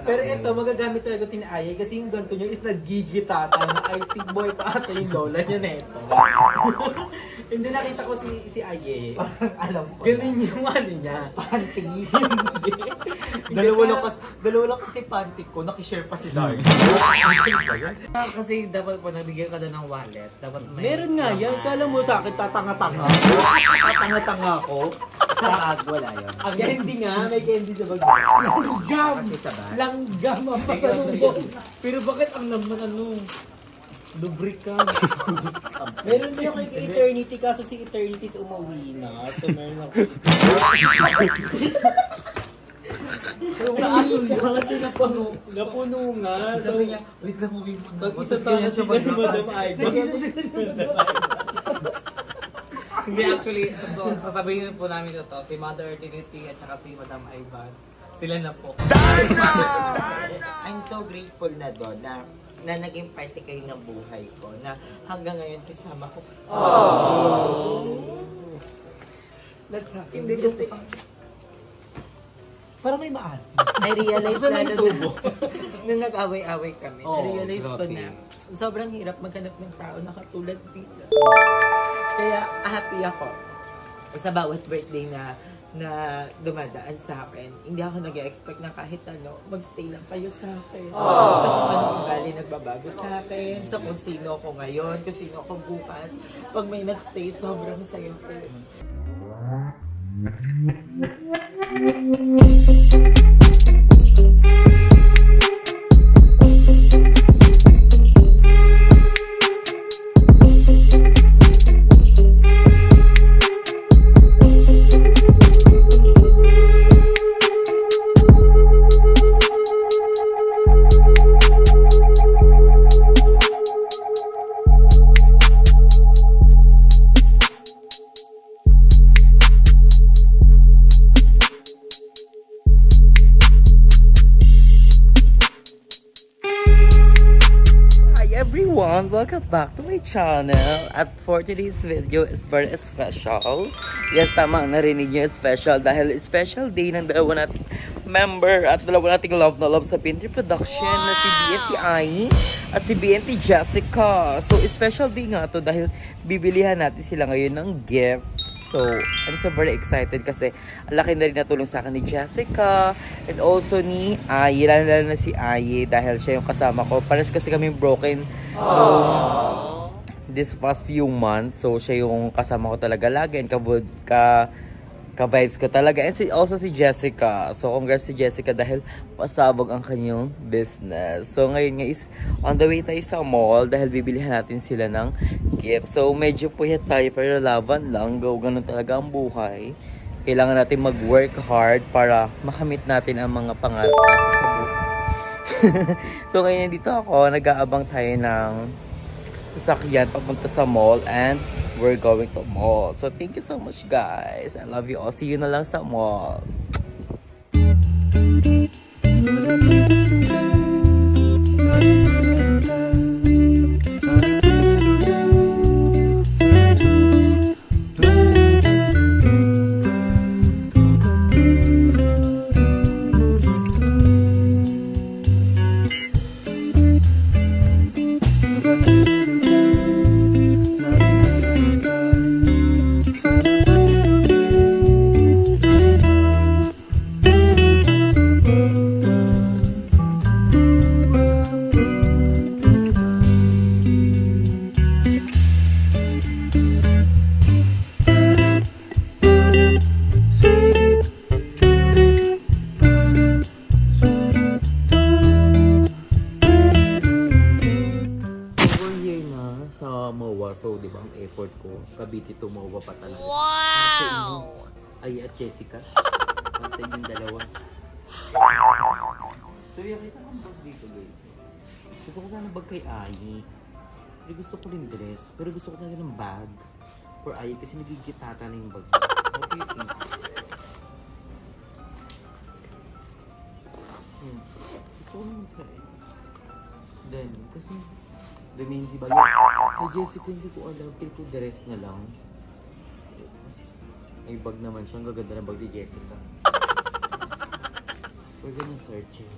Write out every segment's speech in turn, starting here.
Pero ito, magagamit talaga tinaayay kasi yung ganito nyo is nagigitata na I think boy pa ata yung lola niya na ito. Hindi nakita ko si Aye. Parang alam ko. Ganun yung ano niya. Panties. Hindi. Dalawa lang kasi panty ko. Nakishare pa si Dark. Kasi dapat po nabigyan ka na ng wallet. Dapat may... Meron nga yan. Kala mo sa akin tatanga-tanga. Tatanga-tanga ako. Sa bag, wala yun. Ang hindi nga, may candy sa bag. Langgam! Kasi sa bag. Langgam ang pasalubong! Pero bakit ang laman ano? Lubricant. Meron din ako kay Eternity kaso si Eternity is umuwi na. So meron ako. Sa aso niya kasi Napuno nga. So, Sabi niya, wait lang, uwi mo na. isa tayo si Madam Aiba. Hindi actually, so, sasabihin po namin ito, si Mother Trinity at saka si Madam Ivan. Sila na po. I'm so grateful na doon na naging parte kayo ng buhay ko. Na hanggang ngayon kasama ko. Let's have Hindi kasi parang may maasim. I realize Gusto na lang subo. nung nag-away-away kami, Oh, na-realize ko grabe. na sobrang hirap maghanap ng tao na katulad dito. Kaya happy ako sa bawat birthday na dumadaan sa akin. Hindi ako nag-expect na kahit ano, magstay lang kayo sa akin. Sa kung anong ugali nagbabago sa akin, sa kung sino ako ngayon, kung sino ako bukas. Pag may nagstay, sobrang saya ko. Everyone, welcome back to my channel. At for today's video is very special. Yes, tama, narinig nyo, special dahil special day ng dalawa nating member at dalawa nating love na love sa BNT Production na si BNT Ai at si BNT Jessica. So, special day nga to dahil bibilihan natin sila ngayon ng gift. So, I'm so very excited kasi ang laki na rin natulong sa akin ni Jessica and also ni Ai, lalo na si Ai dahil siya yung kasama ko. Pares kasi kami broken this past few months. So, siya yung kasama ko talaga lagi and ka-vibes ko talaga. And also si Jessica. So, congrats si Jessica dahil pasabog ang kanyang business. So, ngayon nga is on the way tayo sa mall dahil bibilihan natin sila ng gift. So, medyo puyat tayo pero laban lang. Ganun talaga ang buhay. Kailangan natin mag-work hard para makamit natin ang mga pangarap natin sa buhay. So, ngayon dito ako, nag-aabang tayo ng sasakyan papunta sa mall and we're going to mall. So, thank you so much, guys. I love you all. See you na lang sa mall. So, di ba ang effort ko, Cavite to MOA pa talaga. Wow! Ay, at Jessica. Para sa inyong dalawa. So, yakita kang bag dito, guys. Gusto ko sana bag kay Ai. Pero gusto ko rin dress. Pero gusto ko talaga ng bag for Ai kasi nagigitata na yung bag. What do you think? Gusto ko naman try. Then, kasi damihin si Bayo. Kay Jessica hindi ko alam, pero ko dress na lang. Kasi may bag naman siya, ang gaganda ng bag ni Jessica. We're gonna search it.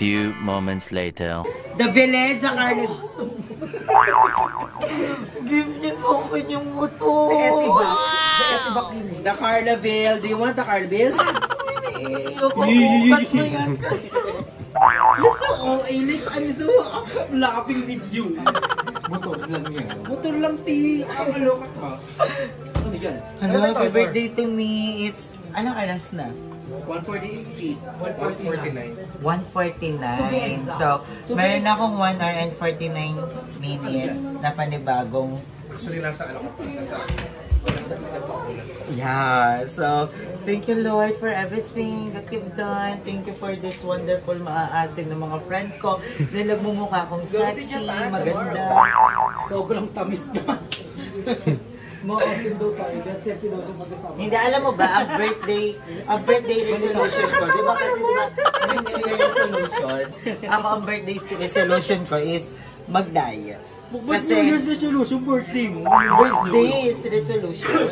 few moments later. The Village sa Carnival. Give niya sa akin yung motor. Sa Etiba. Sa Etiba Clinic. The Carnival. Do you want the Carnival? Nakukukat na yan. Gusto ko, let's so laughing with you. Motor lang yan. Motor lang, ti. Ang alokat ka. Ano yan? Hello, happy birthday to me. It's, anong alas na? 148. 149. 1:49. So, meron akong 1 hour and 49 minutes na panibagong. Actually, nasa ano ka pa? Nasa Singapore. Yeah, so thank you Lord for everything that you've done. Thank you for this wonderful maaasim ng mga friend ko na nagmumukha akong sexy, maganda. Sobrang tamis na. Ma-open daw tayo. That's sexy daw siya mag-asama. Hindi, alam mo ba, ang birthday resolution ko, di ba kasi di ba, yung New Year resolution, ako ang birthday resolution ko is mag-diet. Kasi, New Year's resolution, birthday mo. birthday resolution.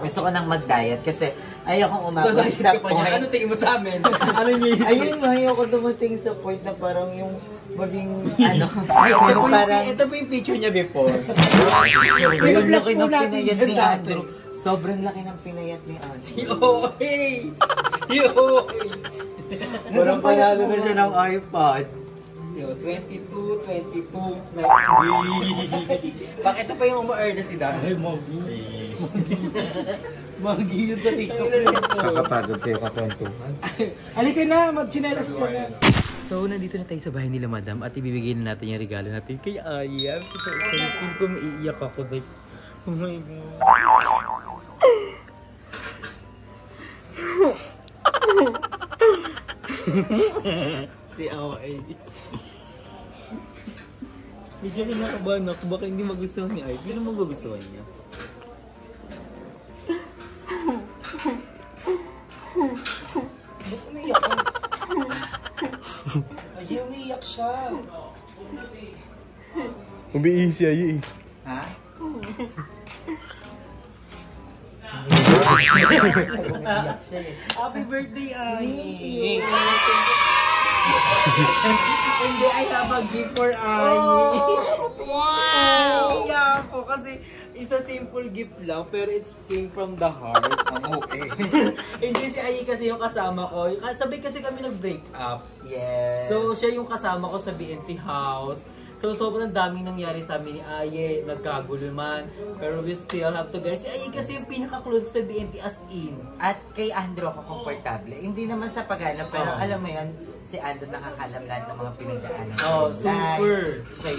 Gusto ko nang mag-diet kasi ayokong umabot sa point. Ano tingin mo sa amin? Ano nyo Ayun nga, ayoko dumating sa point na parang yung maging, ano, Ito yung po parang, yung picture niya before. yung laki ng po natin pinayat dyan ni dati. Andrew. Sobrang laki ng pinayat ni Andrew. Si Oy! Si Oy! Parang panalo na siya ng iPad. 22, 22, 90. Bakit ito pa yung uma-earn na si Dan? Ay, Magi. Magi yun sa TikTok. Kakapagod kayo kakwentuhan. Halika na, mag-chinelas ka na. So, nandito na tayo sa bahay nila, madam, at ibibigay na natin yung regalo natin kay Aya. So, feel ko maiiyak ako. Like, oh my God. Si Oy. Medyo kinakabahan ako. Baka hindi magustuhan ni Aya. Pero magugustuhan niya. Ba't umiyak ka? Ay, umiyak siya. Umiisi ay eh. Ha? Happy birthday, Ay! Hindi, I have a gift for Ay! Wow! Iyak ako kasi isa simple gift lang, pero it's came from the heart. Ang okay. Hindi si Ay kasi yung kasama ko. Sabay kasi kami nag-break up. Yes. So, siya yung kasama ko sa BNT house. So, sobrang daming nangyari sa amin ni Aye. Nagkagulo man. Pero we still have to go. Si Aye kasi yung pinaka-close ko sa BNT as in. At kay Andrew ako komportable. Hindi naman sa paghanap, pero alam mo yan, si Andrew nakakalam lahat ng mga pinagdaanan ko. Oh, super. Siya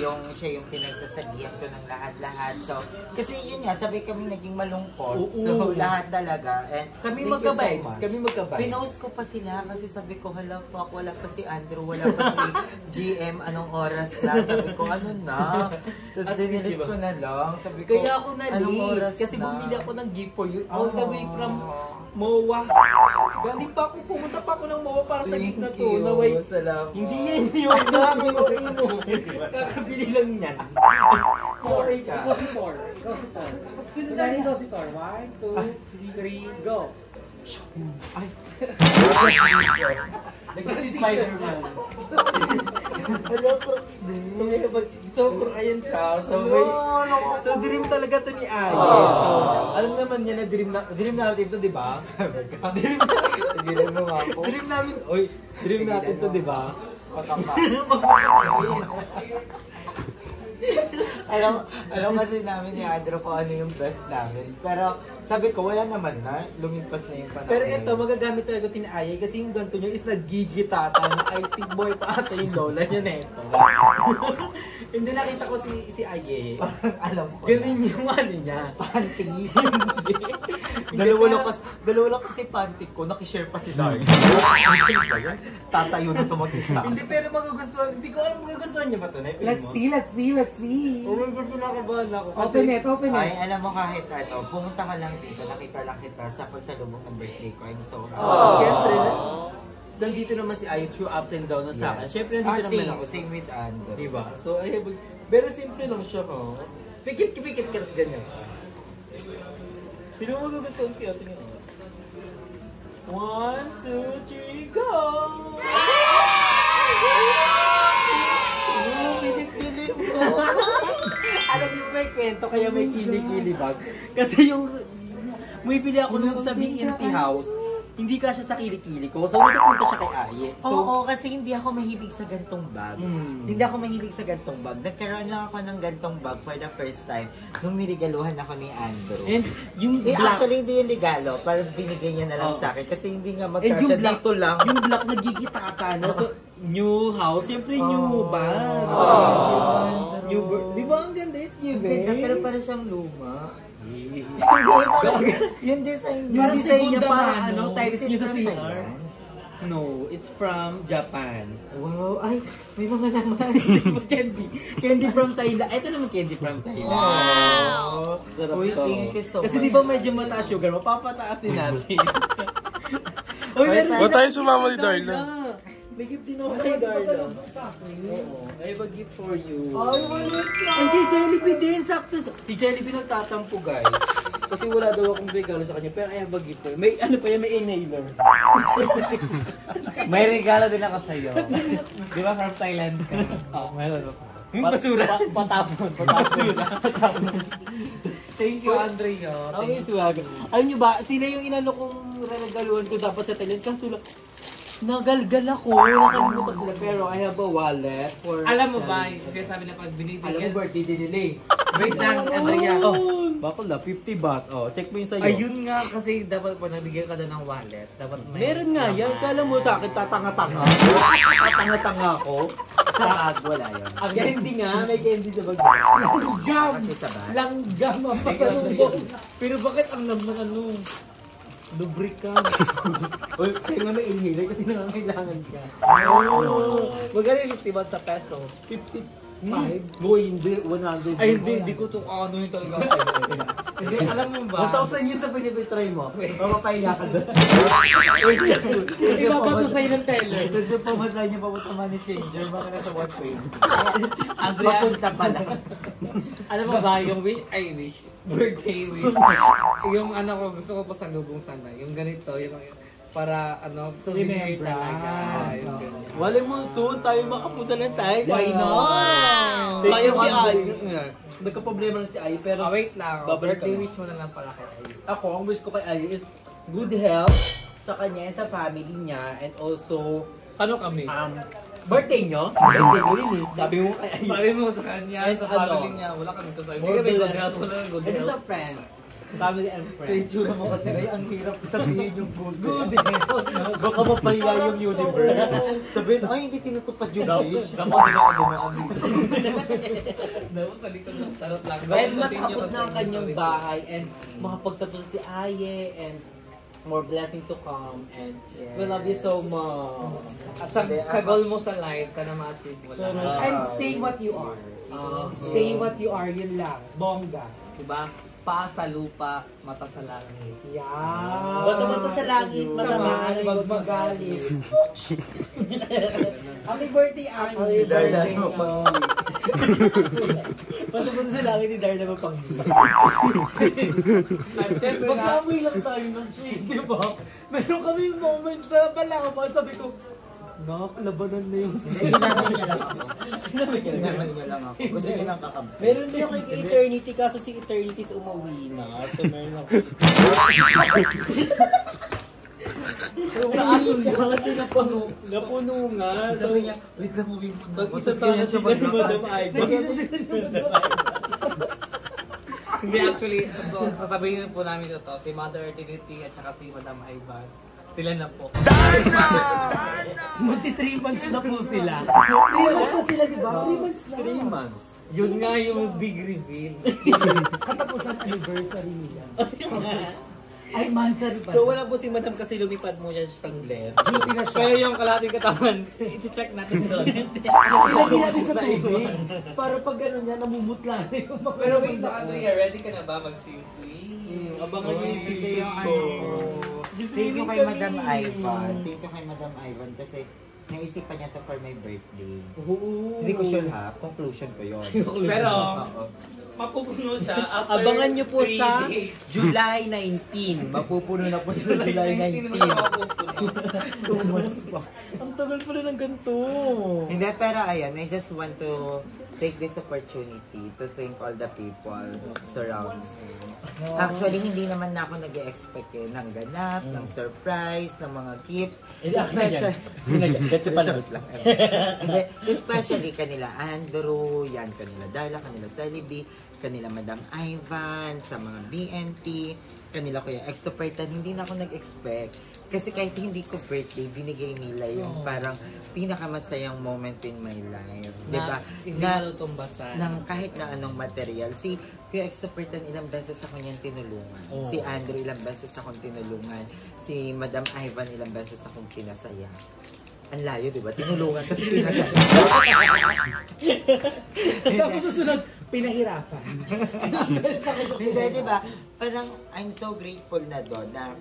yung pinagsasabihan ko ng lahat-lahat. So, kasi yun nga, sabay kami naging malungkot. Oo. So, lahat talaga. And Kami thank you so magka-vibes. much. Kami magka-vibes. Pinost ko pa sila kasi sabi ko, hala fuck, wala pa si Andrew, wala pa si GM, anong oras na? Sabi ko, ano na? Tapos At dinilit least, diba? ko na lang. Sabi ko, Kaya ako anong na-late. oras Kasi na? bumili ako ng gift for you. All the way from Oh. MOA. Galing pa ako, pumunta pa ako ng MOA para sa gift na to. Na wait, Salamat. hindi yan yung nakinuin mo. Kakabili lang yan. Sorry ka. Ikaw si Thor. Ikaw si Thor. Kunwari ikaw si Thor. 1, 2, 3, go! Nagkasi Spider-Man. Hello, Crooks din. So, ayan siya. So, dream talaga to ni Ay. So, alam naman niya na dream natin to, di ba? Tigilan mo nga ako. Dream natin to, di ba? alam kasi namin ni Andrew kung ano yung best namin. Pero sabi ko, wala naman na. Lumipas na yung panahon. Pero ito, magagamit talaga ito ni Ay kasi yung ganito niya is nagigitata na I think boy pa ata yung lola niya na ito. Hindi nakita ko si Ay. Alam ko. Ganun yung ano niya. Panties. Hindi. Dalawa lang kasi panty ko. Nakishare pa si Dark. Tatayo na ito mag-isa. Hindi, pero magugustuhan. Hindi ko alam magugustuhan niya ba ito? Let's see, let's see, let's see. Oh my God, nakabahan ako. Open it, open Ay, it. alam mo kahit ano, pumunta ka lang dito, nakita lang kita sa pagsalubong ng birthday ko. I'm so happy. Siyempre, nandito naman si Ay through ups and downs sa akin. Siyempre, nandito naman ako. Same with Andrew. Diba? So, ay, pero simple lang siya, oh. Pikit ka, tapos ganyan. Sino mo magugustuhan kaya? Tingnan mo. 1, 2, 3, go! Alam niyo may kwento kaya may kilikilibag. Kasi yung bumibili ako nung sa BNT House, hindi ka siya sa kilikili ko. So, napunta siya kay Aye. So, Oo, kasi hindi ako mahilig sa gantong bag. Hindi ako mahilig sa gantong bag. Nagkaroon lang ako ng gantong bag for the first time nung niligaluhan ako ni Andrew. and yung Actually, hindi yung ligalo. Parang binigay niya na lang sa akin. Kasi hindi nga and magkasya dito lang. Yung black nagigita ka na. So, new house, siyempre new bag. New di ba ang ganda? It's new, Ganda, babe. pero parang siyang luma. Yung design Yung niya. design niya segunda parang man, ano, no? tiles niyo sa From CR. Thailand. No, it's from Japan. Wow, ay, may mga laman. Candy from Thailand. Ito naman candy from Thailand. Wow! Sarap Uy, to. thank you so Kasi much. di ba medyo mataas sugar, mapapataasin natin. Uy, meron Ba't tayo sumama ni Darla? May gift din ako kay Darla. Oo, I have a gift for you. Ay, wala siya! And kay Celebi din, sakto. Si Celebi nagtatampo, guys. Kasi wala daw akong regalo sa kanya, pero I have a gift for you. May ano pa yan, may inhaler. May regalo din ako sa'yo. Di ba from Thailand ka? Oo, meron ako. Basura. Patapon. Thank you, Andrea. Okay, swag. Alam nyo ba, sila yung inano kong regaluhan ko dapat sa Thailand. Kaso lang, nagalgal ako. Nakalimutan sila. Pero I have a wallet for... Alam mo ba, yung sabi na pag binibigyan... Alam mo, birthday din nila eh. Wait lang, Andrea. Oh, bakal na, 50 baht. Oh, check mo yun sa'yo. Ayun nga, kasi dapat pag nabigyan ka na ng wallet, dapat may... Meron nga yan. Kala mo sa akin, tatanga-tanga. Tatanga-tanga ako. Sa bag, wala yan. Ang candy nga, may candy sa bag. Langgam! Kasi sa bag. Langgam ang pasalubong. Pero bakit ang naman ano? Lubricant. Uy, kaya nga may inhaler kasi nangangailangan ka. Oh. Magkano yung 50 baht sa peso? 55? Boy, hindi. 100. Ay, hindi ko ito ano yung talaga. Hindi, alam mo ba? 1,000 yun sa pinipitry mo. Mapapahiya ka doon. Ibabato sa'yo ng teller. Kasi pumasay niya papunta money changer, baka nasa one page. Andrea, Papunta pa lang. alam mo ba, yung birthday wish, yung ano ko, gusto ko pa sa lubong sana, yung ganito, yung para ano, souvenir talaga. Yung ganyan. Wala mo, soon tayo makapunta ng Thailand. Why not? Wow! Kaya si Ay. Nagka-problema na si Ay, pero Wait lang, babalik birthday ka na. wish mo na lang pala kay Ay. Ako, ang wish ko kay Ay is good health sa kanya and sa family niya, and also Ano kami? birthday nyo. Birthday ko rin eh. Sabi mo kay Ay. Sabi mo sa kanya, And sa ano? family niya, wala kami kasama. Hindi More kami good blessed. health, wala kami good And health. sa friends. Family and Sa friends. itsura mo kasi, Ray, ang hirap sabihin yung good. Good health. Baka mapahiya yung universe. Sabihin, ay, hindi tinutupad yung wish. Dapat din ako dumaan dito. Dapat sa likod ng sarot lang. And matapos na ang kanyang bahay and makapagtapos si Aye and more blessing to come and we love you so much. At sa goal mo sa life, sana ma-achieve mo lang. And stay what you are. Stay what you are, yun lang. Bongga. Diba? Paa sa lupa, mata sa langit. Yan. Bata-bata sa langit, matamaan ay huwag magalit. Happy birthday, Aye! Si Darla mo pa. Bata-bata sa langit ni Darla Mapanghi. At syempre na, Mag-amoy lang tayo ng shade, di ba? Meron kami moment sa Palawan, sabi ko, nakakalabanan na yung Ginamay niya lang ako. Sinabi ka na. Ginamay niya lang ako. Gusto niya lang kakampi. Meron din ako kay Eternity, kaso si Eternity is umuwi na. So meron ako. Sa asun nga kasi napuno nga. So, Sabi niya, wait lang, uwi mo na. pag isa tayo si Madam Ay. hindi actually, so, sasabihin po namin ito, si Mother Trinity at saka si Madam Ivan, sila na po. Magti 3 months na po sila. 3 months na sila, di ba? 3 months na. 3 months. Yun nga yung big reveal. Katapusan anniversary nila. Ay, mansari pa. So wala po si Madam kasi lumipad mo siya sa Sanglet. Duty na siya. Pero yung kalating katawan, i-check natin doon. Ilagay natin sa tubig. Para pag ano niya, namumutla na yung mga Pero wait na, Andrea, ready ka na ba mag-sing-sing? Abangan niyo yung secret ko. Thank you kay Madam Ivan. Thank you kay Madam Ivan kasi naisipan niya to for my birthday. Oo. Hindi ko sure ha, conclusion ko yun. Pero, Oo. mapupuno siya after Abangan niyo po 3 sa days. July 19. Mapupuno na po sa July 19. 2 months pa. Ang tagal pala ng ganito. Hindi, pero ayan, I just want to take this opportunity to thank all the people surrounds me. Actually, hindi naman na ako nag-expect ng ganap, ng surprise, ng mga gifts. Ganito pala. Hindi, especially kanila Andrew, yan, kanila Darla, kanila Sally B, kanila Madam Ivan, sa mga BNT, kanila Kuya Extropertan, hindi na ako nag-expect. Kasi kahit hindi ko birthday, binigay nila yung parang pinakamasayang moment in my life. Diba? Hindi malutumbasan. Ng kahit na anong material. Si Kuya Extropertan, ilang beses ako niyang tinulungan. Si Andrew, ilang beses akong tinulungan. Si Madam Ivan, ilang beses akong pinasaya. Ang layo, diba? Tinulungan kasi pinasaya. Tapos susunod, pinahirapan. Hindi, diba? Parang I'm so grateful na doon na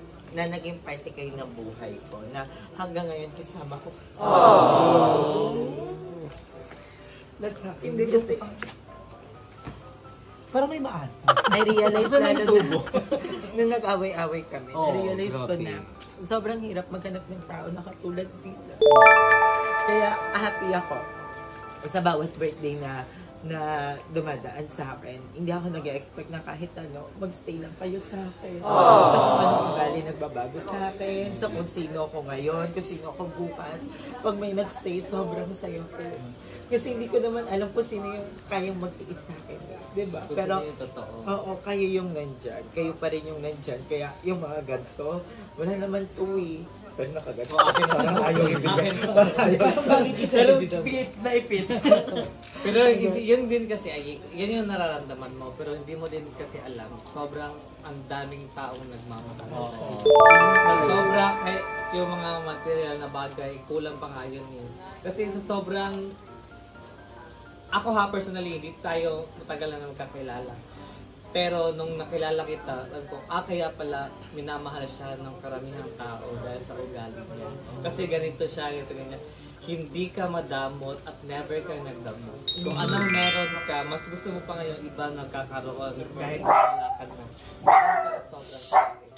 naging parte kayo ng buhay ko. Na hanggang ngayon kasama ko. Let's happen. Hindi kasi Parang may maasa. I realize na nung nag-away-away kami, I realize ko na sobrang hirap maghanap ng tao na katulad nila. Kaya happy ako sa bawat birthday na dumadaan sa akin. Hindi ako nag-expect na kahit ano, magstay lang kayo sa akin. Sa kung anong ugali nagbabago sa akin, sa kung sino ako ngayon, kung sino ako bukas. Pag may nagstay, sobrang saya ko. Kasi hindi ko naman alam kung sino yung kayang magtiis sa akin. Diba? Pero, yung totoo. oo, kayo yung nandyan. Kayo pa rin yung nandyan. Kaya yung mga ganito, wala naman to eh. Pero nakaganto. Akin parang ayaw ibigay. Parang ayaw. Pero fit na ipit. Pero yun din kasi, yan yung nararamdaman mo. Pero hindi mo din kasi alam. Sobrang ang daming taong nagmamahal sa'yo. Sobrang, yung mga material na bagay, kulang pa nga yun yun. Kasi sa sobrang, ako ha, personally, hindi tayo matagal na magkakilala. Pero nung nakilala kita, sabi ko, kaya pala minamahal siya ng karamihang tao dahil sa ugali niya. Kasi ganito siya, ganyan. Hindi ka madamot at never ka nagdamot. Kung anong meron ka, mas gusto mo pa ngayon iba nagkakaroon kahit wala ka na. Sobrang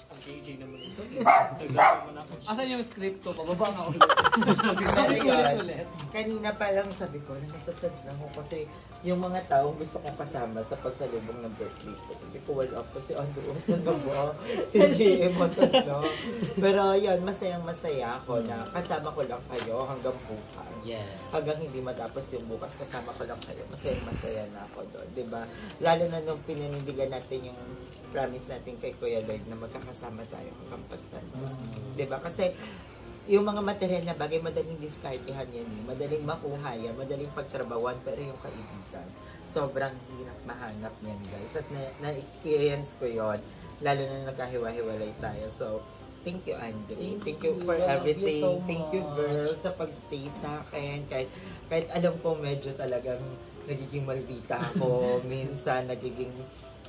ang DJ naman ito. Asan yung script ko? Pababa nga ulit. Kanina pa lang sabi ko, nasasad lang ako kasi yung mga taong gusto kong kasama sa pagsalubong ng birthday ko. Sabi ko, wala ako si Andrew, saan ka ba? Si GM, saan no? Pero yun, masayang-masaya ako na kasama ko lang kayo hanggang bukas. Hanggang hindi matapos yung bukas, kasama ko lang kayo. Masayang-masaya na ako doon, diba? Lalo na nung pinanindigan natin yung promise natin kay Kuya Lloyd na magkakasama tayo hanggang pagtanda. Diba? Kasi yung mga material na bagay, madaling diskartehan yan eh. Madaling makuha yan, madaling pagtrabawan, pero yung kaibigan, sobrang hirap mahanap niyan guys. At na-experience ko yon lalo na nagkahiwa-hiwalay tayo. So, thank you Andrew. Thank you for everything. Thank you girl sa pagstay sa akin. Kahit alam ko medyo talagang nagiging maldita ako. Minsan nagiging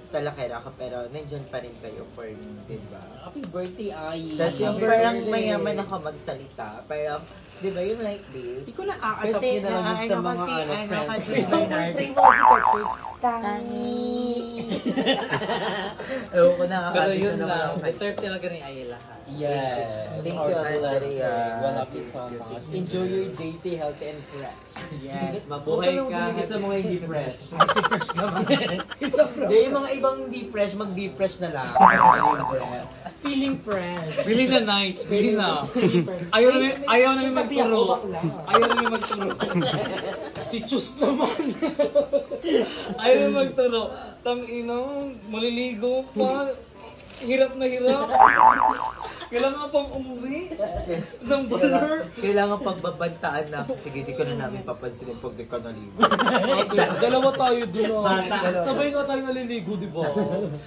talakera ako, pero nandyan pa rin kayo for me, diba? Happy birthday, Ai. Tapos yung parang mayaman ako magsalita. Parang, di ba yung like this? Hindi ko na-a-atap yun na lang sa mga friends. Kasi Bernard. Tangi. Ewan ko na. Pero yun lang, deserve talaga ni Ayla lahat. Yes. Thank you, Andrea. We love you so much. Enjoy your day, stay healthy and fresh. Yes, Mabuhay Huwag ka. ka sa mga hindi fresh. Kasi fresh naman. Hindi, yung mga ibang hindi fresh, mag-be fresh na lang. Feeling fresh. Bili na nights, bili na. Ayaw namin magturo. Ayaw namin magturo. Si Chus naman. Ayaw namin magturo. Tang-ina, maliligo pa. Hirap na hirap. Kailangan pang umuwi. Isang baller. Kailangan pagbabantaan na. Sige, di ka na namin papansinin pag di ka naligo. Dalawa tayo doon. Bata. Sabay nga tayo naliligo, di ba?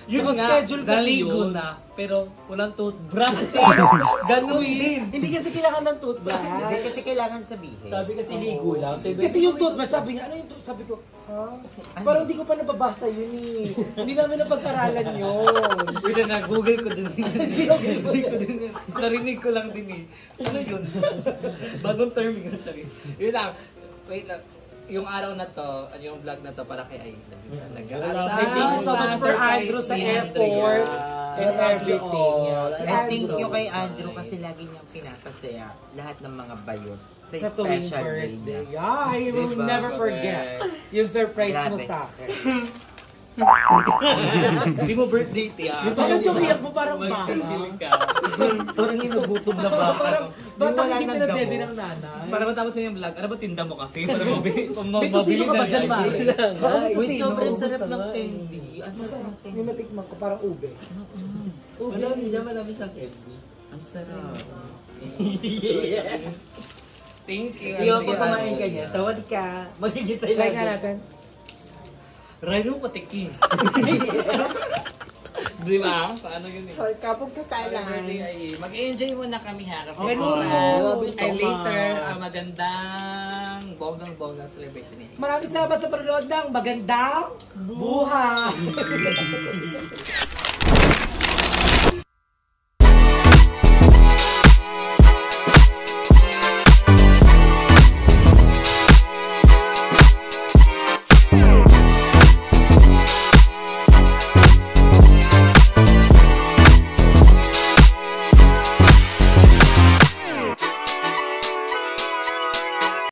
Yun nga, Naka-schedule kasi naligo yun. na. pero walang toothbrush. Ganun din. Hindi kasi kailangan ng toothbrush. Hindi kasi kailangan sabihin. Sabi kasi ligo lang. Kasi yung toothbrush, sabi niya, ano yung toothbrush? Sabi ko, ha? Parang hindi ko pa nababasa yun eh. Hindi namin napag-aralan yun. Wait na, Google ko din. Hindi ko din. Narinig ko lang din eh. Ano yun? Bagong term yun. Sorry. Yun lang. Wait lang. Yung araw na to, yung vlog na to para kay Aida. Talaga. Thank you so much for Andrew sa effort and everything. And thank you kay Andrew kasi lagi niyang pinapasaya lahat ng mga bayo sa Sa tuwing special day birthday. niya. Yeah, I will Diba? never forget yung surprise mo Grabe. sa akin. Hindi mo birthday, tiya. Yung parang chumiyak mo parang baka. Magkikilig ka. Parang hinugutom na ba? Parang batang wala hindi nang pinadede damo. ng nanay. Para matapos na yung vlog, ano ba tinda mo kasi? Para mabili. May tusino ka ba dyan, Mari? Baka may Uy, tusino. sobrang Gusto sarap ng mo? candy. Ang sarap ng Yung candy. natikman ko, parang ube. Madami siya, madami siyang candy. Ang sarap. Thank you. Ikaw pa kumain ka niya. Sawadi ka. Magigitay Try lang. nga natin. Rhino patikin. Di ba? Paano yun eh? Kapag po tayo Mag-enjoy muna kami ha. Kasi Ganun. ay later, magandang bonggang-bonggang celebration niya. Maraming salamat sa panonood ng magandang buhay!